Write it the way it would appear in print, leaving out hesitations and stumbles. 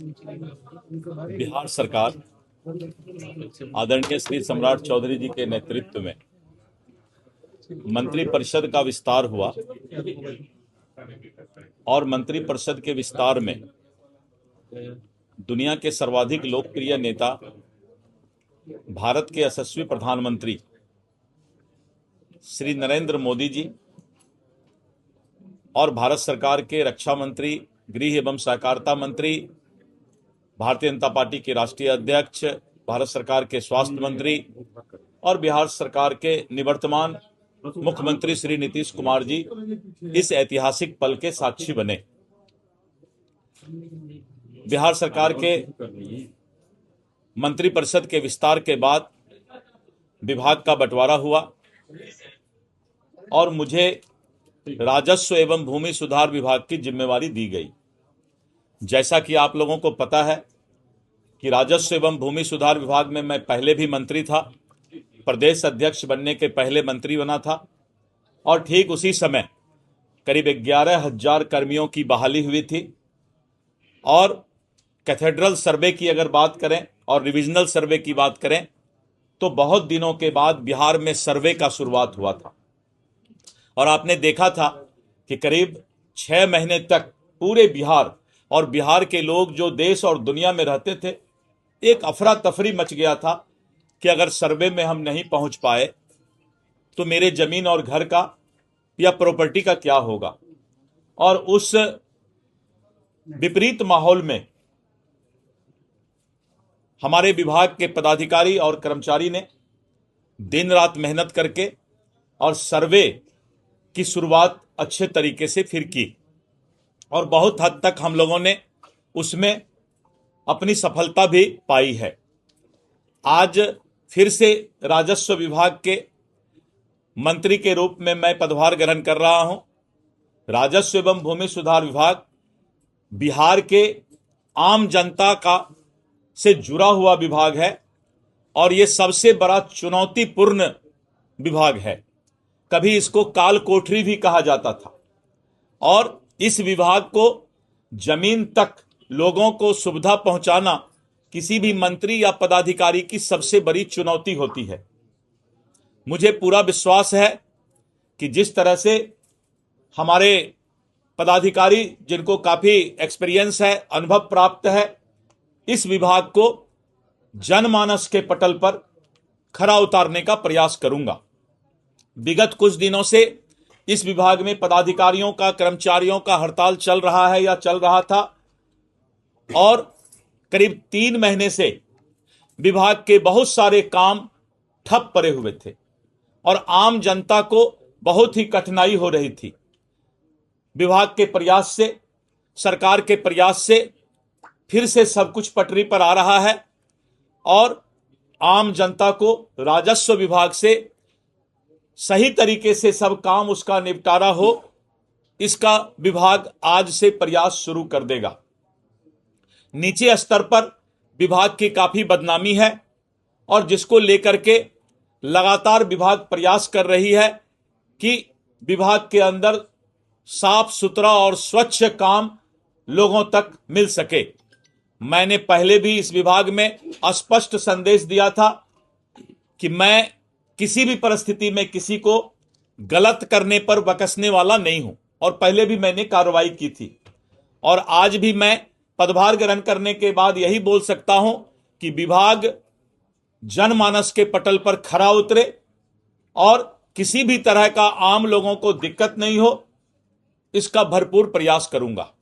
बिहार सरकार आदरणीय श्री सम्राट चौधरी जी के नेतृत्व में मंत्रिपरिषद का विस्तार हुआ और मंत्रिपरिषद के विस्तार में दुनिया के सर्वाधिक लोकप्रिय नेता, भारत के यशस्वी प्रधानमंत्री श्री नरेंद्र मोदी जी और भारत सरकार के रक्षा मंत्री, गृह एवं सहकारिता मंत्री, भारतीय जनता पार्टी के राष्ट्रीय अध्यक्ष, भारत सरकार के स्वास्थ्य मंत्री और बिहार सरकार के निवर्तमान मुख्यमंत्री श्री नीतीश कुमार जी इस ऐतिहासिक पल के साक्षी बने। बिहार सरकार के मंत्रिपरिषद के विस्तार के बाद विभाग का बंटवारा हुआ और मुझे राजस्व एवं भूमि सुधार विभाग की जिम्मेवारी दी गई। जैसा कि आप लोगों को पता है कि राजस्व एवं भूमि सुधार विभाग में मैं पहले भी मंत्री था, प्रदेश अध्यक्ष बनने के पहले मंत्री बना था और ठीक उसी समय करीब 11,000 कर्मियों की बहाली हुई थी। और कैथेड्रल सर्वे की अगर बात करें और रिविजनल सर्वे की बात करें तो बहुत दिनों के बाद बिहार में सर्वे का शुरुआत हुआ था और आपने देखा था कि करीब 6 महीने तक पूरे बिहार और बिहार के लोग जो देश और दुनिया में रहते थे, एक अफरा तफरी मच गया था कि अगर सर्वे में हम नहीं पहुंच पाए तो मेरे जमीन और घर का या प्रॉपर्टी का क्या होगा। और उस विपरीत माहौल में हमारे विभाग के पदाधिकारी और कर्मचारी ने दिन रात मेहनत करके और सर्वे की शुरुआत अच्छे तरीके से फिर की और बहुत हद तक हम लोगों ने उसमें अपनी सफलता भी पाई है। आज फिर से राजस्व विभाग के मंत्री के रूप में मैं पदभार ग्रहण कर रहा हूं। राजस्व एवं भूमि सुधार विभाग बिहार के आम जनता का से जुड़ा हुआ विभाग है और यह सबसे बड़ा चुनौतीपूर्ण विभाग है। कभी इसको काल कोठरी भी कहा जाता था और इस विभाग को जमीन तक लोगों को सुविधा पहुंचाना किसी भी मंत्री या पदाधिकारी की सबसे बड़ी चुनौती होती है। मुझे पूरा विश्वास है कि जिस तरह से हमारे पदाधिकारी जिनको काफी एक्सपीरियंस है, अनुभव प्राप्त है, इस विभाग को जनमानस के पटल पर खरा उतारने का प्रयास करूंगा। विगत कुछ दिनों से इस विभाग में पदाधिकारियों का, कर्मचारियों का हड़ताल चल रहा है या चल रहा था और करीब 3 महीने से विभाग के बहुत सारे काम ठप पड़े हुए थे और आम जनता को बहुत ही कठिनाई हो रही थी। विभाग के प्रयास से, सरकार के प्रयास से फिर से सब कुछ पटरी पर आ रहा है और आम जनता को राजस्व विभाग से सही तरीके से सब काम उसका निपटारा हो, इसका विभाग आज से प्रयास शुरू कर देगा। नीचे स्तर पर विभाग की काफी बदनामी है और जिसको लेकर के लगातार विभाग प्रयास कर रही है कि विभाग के अंदर साफ सुथरा और स्वच्छ काम लोगों तक मिल सके। मैंने पहले भी इस विभाग में स्पष्ट संदेश दिया था कि मैं किसी भी परिस्थिति में किसी को गलत करने पर बकसने वाला नहीं हूं और पहले भी मैंने कार्रवाई की थी और आज भी मैं पदभार ग्रहण करने के बाद यही बोल सकता हूं कि विभाग जनमानस के पटल पर खरा उतरे और किसी भी तरह का आम लोगों को दिक्कत नहीं हो, इसका भरपूर प्रयास करूंगा।